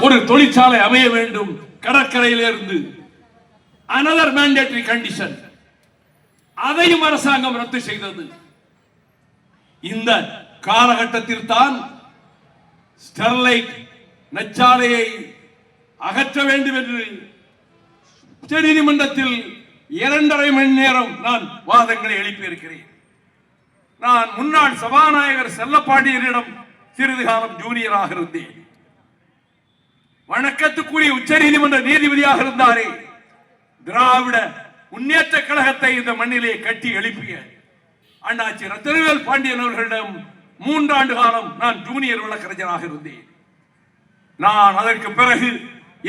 ஒரு தொழிற்சாலை அமைய வேண்டும் கடற்கரையிலிருந்து. another mandatory condition, அதையும் அரசாங்கம் ரத்து செய்தது. இந்த காலகட்டத்தில் தான் ஸ்டெர்லைட் நச்சாலையை அகற்ற வேண்டும் என்று உச்சநீதிமன்றத்தில் 2.5 மணி நேரம் நான் வாதங்களை எழுப்பியிருக்கிறேன். நான் முன்னாள் சபாநாயகர் செல்லப்பாண்டியனிடம் சிறிது காலம் ஜூனியராக இருந்தேன். வணக்கத்துக்குரிய உச்சநீதிமன்ற நீதிபதியாக இருந்தாரே, திராவிட முன்னேற்ற கழகத்தை இந்த மண்ணிலே கட்டி எழுப்பிய அண்ணாச்சி ரத்தினவேல் பாண்டியன் அவர்களிடம் 3 ஆண்டு காலம் நான் ஜூனியர் வழக்கறிஞராக இருந்தேன். நான் அதற்கு பிறகு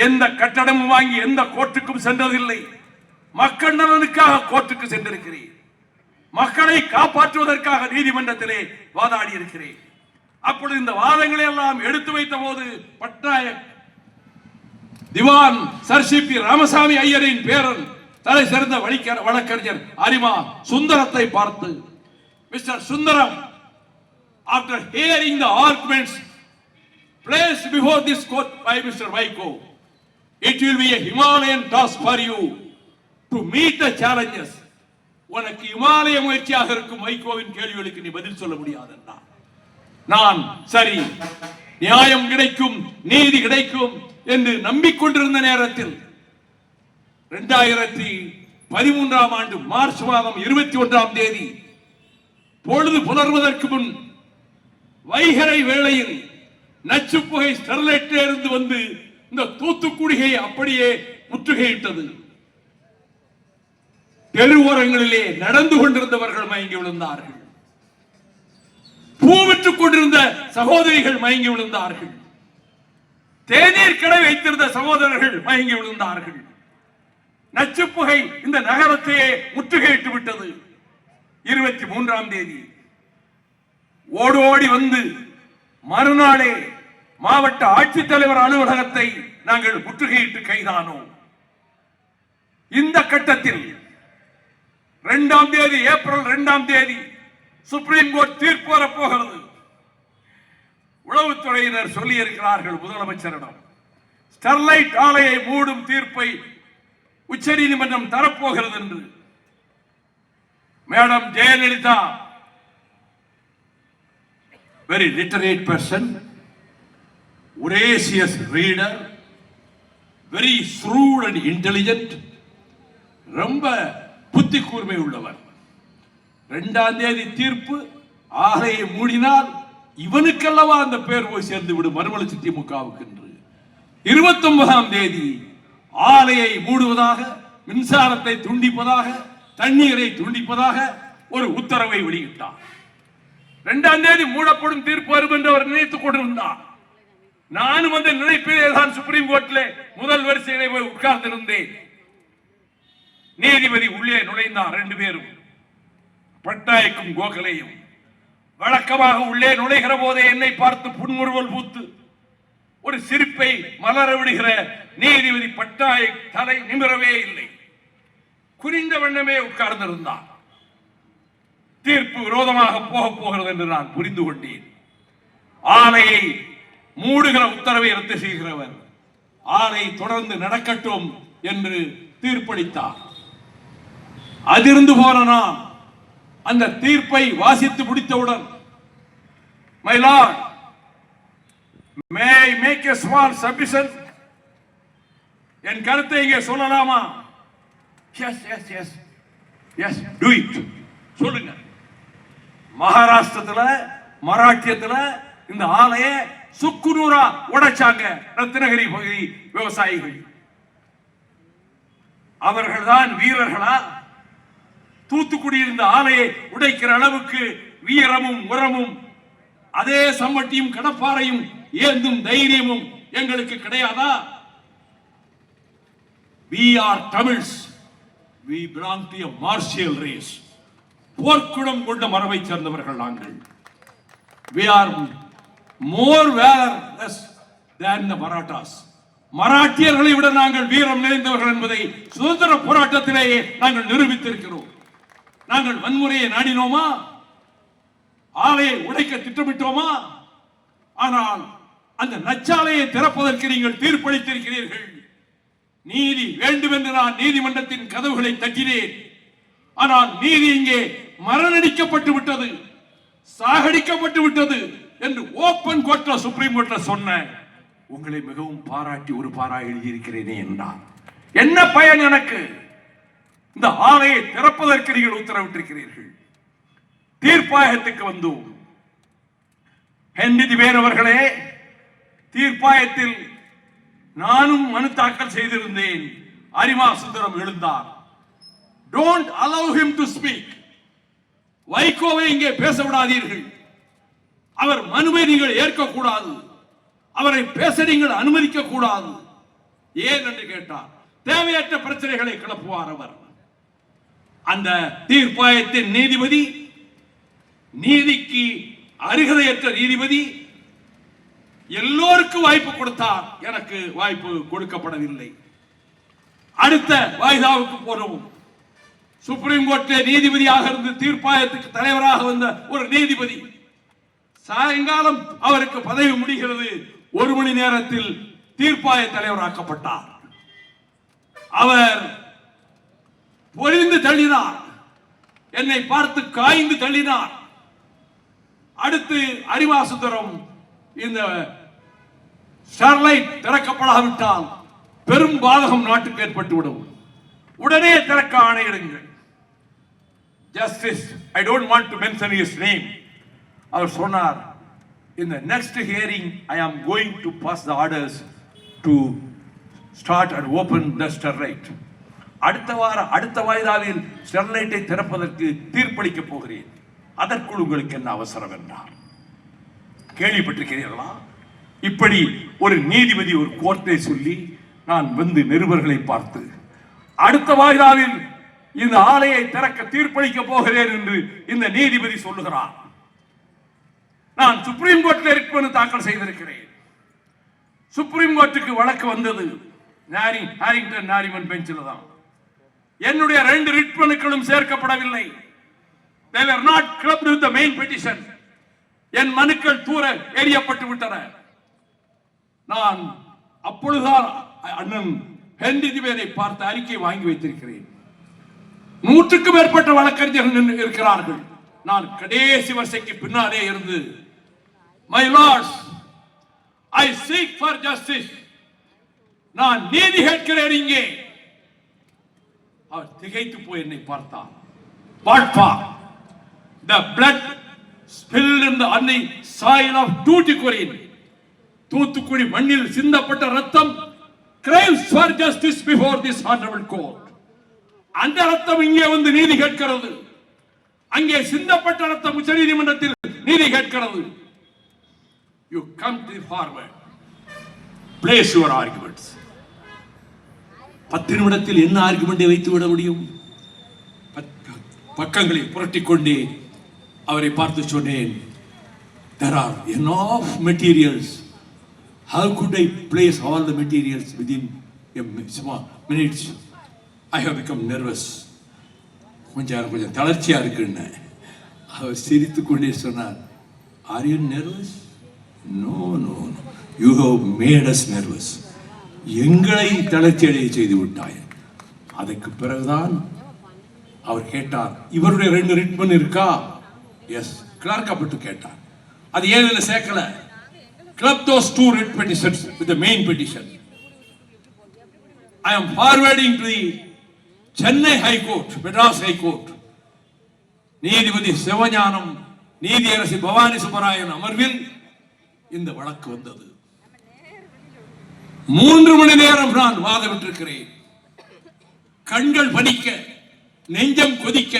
எந்த கட்டடமும் வாங்கி எந்த கோர்ட்டுக்கும் சென்றதில்லை. மக்கள் நலனுக்காக கோர்ட்டுக்கு சென்றிருக்கிறேன். மக்களை காப்பாற்றுவதற்காக நீதிமன்றத்திலே வாதாடி இருக்கிறேன். அப்பொழுது இந்த வாதங்களை எல்லாம் எடுத்து வைத்த போது பட்நாயக் திவான் சர் சி பி ராமசாமி ஐயரின் பேரன் தலை சிறந்த வழக்கறிஞர் அரிமா சுந்தரத்தை பார்த்து, mister Sundaram, after hearing the arguments placed before this court by Mr. Vaiko, it will be a Himalayan task for you to meet the challenges. உனக்கு இமாலய முயற்சியாக இருக்கும் வைகோவின் கேள்விகளுக்கு நீ பதில் சொல்ல முடியாது. நான் சரி, நியாயம் கிடைக்கும், நீதி கிடைக்கும் என்று நம்பிக்கொண்டிருந்த நேரத்தில் 2013 ஆண்டு மார்ச் மாதம் 21ஆம் தேதி பொழுது புலர்வதற்கு முன் வைகரை வேளையில் நச்சுப்புகை ஸ்டெர்லைட்டில் இருந்து வந்து இந்த தூத்துக்குடியை அப்படியே முற்றுகையிட்டது. தெருவோரங்களிலே நடந்து கொண்டிருந்தவர்கள் மயங்கி விழுந்தார்கள். பூ விற்றுக் கொண்டிருந்த சகோதரிகள் மயங்கி விழுந்தார்கள். தேநீர் கடை வைத்திருந்த சகோதரர்கள் மயங்கி விழுந்தார்கள். நச்சுப்புகை இந்த நகரத்தையே முற்றுகையிட்டு விட்டது. 23ஆம் தேதி ஓடோடி வந்து மறுநாளே மாவட்ட ஆட்சித்தலைவர் அலுவலகத்தை நாங்கள் முற்றுகையிட்டு கைதானோம். இந்த கட்டத்தில் 2ஆம் தேதி ஏப்ரல் 2ஆம் தேதி சுப்ரீம் கோர்ட் தீர்ப்பு வரப்போகிறது. உளவுத்துறையினர் சொல்லி இருக்கிறார்கள் முதலமைச்சரிடம், ஸ்டெர்லைட் ஆலையை மூடும் தீர்ப்பை உச்சநீதிமன்றம் தரப்போகிறது என்று. Madam Jayalalithaa, very literate person, voracious reader, very shrewd and intelligent, ரொம்ப புத்தி கூர்மை உள்ளவர். 2ஆம் தேதி தீர்ப்பு, ஆலையை மூடினால் இவனுக்கல்லவா அந்த பேர் போய் சேர்ந்து விடும் மறுமலர்ச்சி திமுகவுக்கு என்று. 29ஆம் தேதி ஆலையை மூடுவதாக, மின்சாரத்தை துண்டிப்பதாக, தண்ணீரை துண்டிப்பதாக ஒரு உத்தரவை வெளியிட்டார். 2ஆம் தேதி மூடப்படும் தீர்ப்பு வரும் என்று அவர் நினைத்துக் கொண்டிருந்தார். நானும் அந்த நினைப்பிலே தான் சுப்ரீம் கோர்ட்டிலே முதல் வரிசையிலே போய் உட்கார்ந்திருந்தேன். நீதிபதி உள்ளே நுழைந்தார். 2 பேரும், பட்நாயக்கும் கோகலையும். வழக்கமாக உள்ளே நுழைகிற போதே என்னை பார்த்து புன்முறுவல் பூத்து ஒரு சிரிப்பை மலர விடுகிற நீதிபதி பட்நாயக் தலை நிமிரவே இல்லை. குறிந்த வண்ணமே உட்கார்ந்திருந்தார். தீர்ப்பு விரோதமாக போகிறது என்று நான் புரிந்து கொண்டேன். ஆலையை மூடுகிற உத்தரவை ரத்து செய்கிறவர் ஆலை தொடர்ந்து நடக்கட்டும் என்று தீர்ப்பளித்தார். அதிர்ந்து போன நான் அந்த தீர்ப்பை வாசித்து முடித்தவுடன், my lord, may I make a small submission? என் கருத்தை இங்கே சொல்லலாமா? yes do it, சொல்லுங்க. மகாராஷ்டிரத்துல மராட்டியத்துல இந்த ஆலையை சுக்குநூறா உடைச்சாங்க ரத்னகிரி பகுதி விவசாயிகள். அவர்கள்தான் வீரர்களா? தூத்துக்குடி இருந்த ஆலையை உடைக்கிற அளவுக்கு வீரமும் உரமும் அதே சம்மட்டியும் கடப்பாறையும் ஏந்தும் தைரியமும் எங்களுக்கு கிடையாதா? We are Tamils. We belong to a martial race. போர்க்குணம் கொண்ட மரபை சேர்ந்தவர்கள் நாங்கள். We are more valorous than the Marathas. மராட்டியர்களை விட நாங்கள் வீரம் நிறைந்தவர்கள் என்பதை சுதந்திர போராட்டத்திலேயே நாங்கள் நிரூபித்திருக்கிறோம். நாங்கள் வன்முறையை நாடினோமா? ஆலையை உடைக்க திட்டமிட்டோமா? ஆனால் அந்த நச்சாலையை திறப்பதற்கு நீங்கள் தீர்ப்பளித்திருக்கிறீர்கள். நீதி வேண்டும் என்று நான் நீதிமன்றத்தின் கதவுகளை தட்டினேன். ஆனால் நீதி இங்கே மரணடிக்கப்பட்டு விட்டது, சாகடிக்கப்பட்டு விட்டது என்று ஓபன் கோர்ட்ல சுப்ரீம் கோர்ட்ல சொன்ன உங்களை மிகவும் பாராட்டி ஒரு பாரா எழுதியிருக்கிறேனே என்றார். என்ன பயன் எனக்கு? இந்த ஆலையை திறப்பதற்கு நீங்கள் உத்தரவிட்டிருக்கிறீர்கள். தீர்ப்பாயத்துக்கு வந்தோம். ஹென்றி வேர் அவர்களே, தீர்ப்பாயத்தில் நானும் மனு தாக்கல் செய்திருந்தேன். அரிமா சுந்தரம் எழுந்தார். Don't allow him to speak. வைகோவை இங்கே பேச விடாதீர்கள். அவர் மனுவை நீங்கள் ஏற்கக்கூடாது, அவரை பேச நீங்கள் அனுமதிக்க கூடாது. ஏன் என்று கேட்டார். தேவையற்ற பிரச்சனைகளை கிளப்புவார் அவர். அந்த தீர்ப்பாயத்தின் நீதிபதி, நீதிக்கு அருகதையற்ற நீதிபதி, எல்லோருக்கும் வாய்ப்பு கொடுத்தார். எனக்கு வாய்ப்பு கொடுக்கப்படவில்லை. அடுத்த வாய்தாவுக்கு போனோம். சுப்ரீம் கோர்ட்டில் நீதிபதியாக இருந்து தீர்ப்பாயத்துக்கு தலைவராக வந்த ஒரு நீதிபதி சாயங்காலம் அவருக்கு பதவி முடிகிறது. 1 மணி நேரத்தில் தீர்ப்பாய தலைவராக்கப்பட்டார். அவர் பொறிந்து தள்ளினார், என்னை பார்த்து காய்ந்து தள்ளினார். அடுத்து அரிமா சுந்தரம், இந்த ஸ்டெர்லைட் திறக்கப்படாவிட்டால் பெரும் பாதகம் நாட்டுக்கு ஏற்பட்டுவிடும், உடனே திறக்க ஆணையிடுங்கள். Justice, I don't want to mention his name, அவர் சொன்னார், in the next hearing I am going to pass the orders to start and open the Sterlite. அடுத்த வாய்தாவில் ஸ்டெர்லைட்டை திறப்பதற்கு தீர்ப்பளிக்க போகிறேன். அதற்குள் உங்களுக்கு என்ன அவசரம் என்றார். கேள்விப்பட்டிருக்கிறீர்களா? இப்படி ஒரு நீதிபதி ஒரு கோர்ட்டை சொல்லி நான் வந்து நிருபர்களை பார்த்து அடுத்த வாய்தாவில் இந்த ஆலையை திறக்க தீர்ப்பளிக்க போகிறேன் என்று இந்த நீதிபதி சொல்லுகிறார். நான் சுப்ரீம் கோர்ட்டில் ரிட் மனு தாக்கல் செய்திருக்கிறேன். சுப்ரீம் கோர்ட்டுக்கு வழக்கு வந்தது ஹாரிங்டன் நாரிமன் பெஞ்சில் தான். என்னுடைய 2 ரிட் மனுக்களும் சேர்க்கப்படவில்லை. They were not clubbed with the main petition. என் மனுக்கள் தூர எறியப்பட்டு விட்டன. நான் அப்பொழுதுதான் அண்ணன் ஹென்றி வேரை பார்த்த அறிக்கை வாங்கி வைத்திருக்கிறேன். 100க்கும் மேற்பட்ட வழக்கறிஞர்கள் இருக்கிறார்கள். நான் கடைசி வரிசைக்கு பின்னாலே இருந்து, my lords, I seek for justice, நான் நீதி கேட்கிறேன் இங்கே. அவர் திகைத்து போய் என்னை பார்த்தார். What for? The blood spilled in the soil of Tuticorin. Thoothukudi மண்ணில் சிந்தப்பட்ட ரத்தம் cries for justice before this honorable court. அந்த ரத்தம் இங்கே வந்து நீதி கேட்கிறது. அங்கே சிந்தப்பட்ட ரத்தம் உச்ச நீதிமன்றத்தில் நீதி கேட்கிறது. You come to the forward. Place your arguments. 10 நிமிடத்தில் என்ன ஆர்குமெண்டை வைத்து விட முடியும்? பக்கங்களை புரட்டிக் கொண்டே அவரை பார்த்து சொன்னேன், there are enough materials. How could I place all the materials within a small minutes? I have become nervous. கொஞ்சம் தளர்ச்சியா இருக்குன்னு அவர் சிரித்துக் கொண்டே சொன்னார், are you nervous? No. You have made us nervous. எங்களை தளர்ச்சி அடைய செய்து விட்டாய். அதற்கு பிறகுதான் அவர் கேட்டார், இவருடைய 2 ரிட் மனு இருக்கா? எஸ். கிளார்க் அப்பட்டு கேட்டார், அது ஏன் இதுல சேர்க்கல? Club those 2 writ petitions with the main petition. I am forwarding to the Chennai High Court, Madras High Court. நீதிபதி சிவஞானம், நீதியரசி பவானி சுப்பராயன் அமர்வில் இந்த வழக்கு வந்தது. 3 மணி நேரம் நான் வாதமிட்டிருக்கிறேன். கண்கள் பனிக்க, நெஞ்சம் கொதிக்க,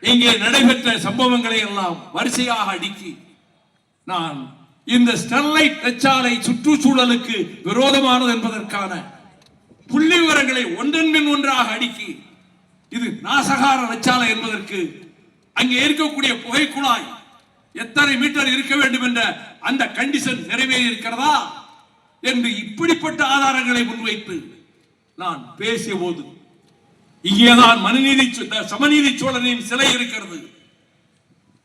இங்கே நடைபெற்ற சம்பவங்களை எல்லாம் வரிசையாக அடுக்கி நான் இந்த ஸ்டெர்லைட் நச்சாலை சுற்றுச்சூழலுக்கு விரோதமானது என்பதற்கான புள்ளி விவரங்களை ஒன்றன் பின் ஒன்றாக அடுக்கி, இது நாசகார நச்சாலை என்பதற்கு அங்கே இருக்கக்கூடிய புகை குழாய் எத்தனை மீட்டர் இருக்க வேண்டும் என்ற அந்த கண்டிஷன் நிறைவேறி இருக்கிறதா என்று இப்படிப்பட்ட ஆதாரங்களை முன்வைத்து நான் பேசிய போது, இங்கேதான் சமநீதி சோழனின் சிலை இருக்கிறது.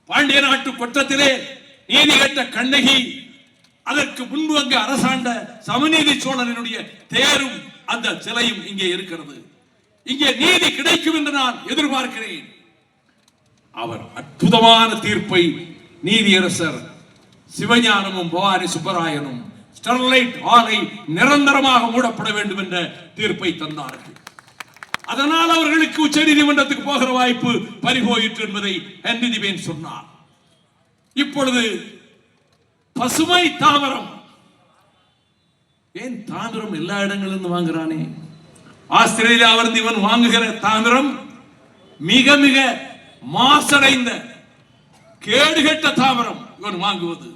பாண்டிய நாட்டு கொட்டத்திலே நீதி கேட்ட கண்ணகி அதற்கு முன்பு அங்கு அரசாண்ட சமநீதி சோழனுடைய தேரும் அந்த சிலையும் இங்கே இருக்கிறது. இங்கே நீதி கிடைக்கும் என்று நான் எதிர்பார்க்கிறேன். அவர் அற்புதமான தீர்ப்பை நீதியரசர் சிவஞானமும் பவானி சுப்பராயனும் ஸ்டெர்லைட் ஆலை நிரந்தரமாக மூடப்பட வேண்டும் என்ற தீர்ப்பை தந்தார்கள். அதனால் அவர்களுக்கு உச்ச நீதிமன்றத்துக்கு போகிற வாய்ப்பு பறிபோயிற்று என்பதை ஹென்றி டிவைன் சொன்னார். இப்பொழுது பசுமை தாமிரம், ஏன் தாமிரம் எல்லா இடங்களிலிருந்து வாங்குறானே? ஆஸ்திரேலியாவிலிருந்து இவன் வாங்குகிற தாமிரம் மிக மிக மாசடைந்த கேடுகட்ட தாமிரம் இவன் வாங்குவது.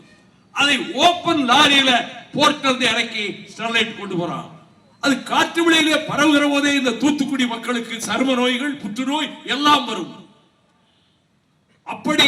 அதை ஓபன் லாரியில போர்ட்டிலிருந்து இறக்கி ஸ்டெர்லைட் கொண்டு போறான். அது காற்று வெளியிலே பரவுகிற போதே இந்த தூத்துக்குடி மக்களுக்கு சரும நோய்கள், புற்றுநோய் எல்லாம் வரும். அப்படி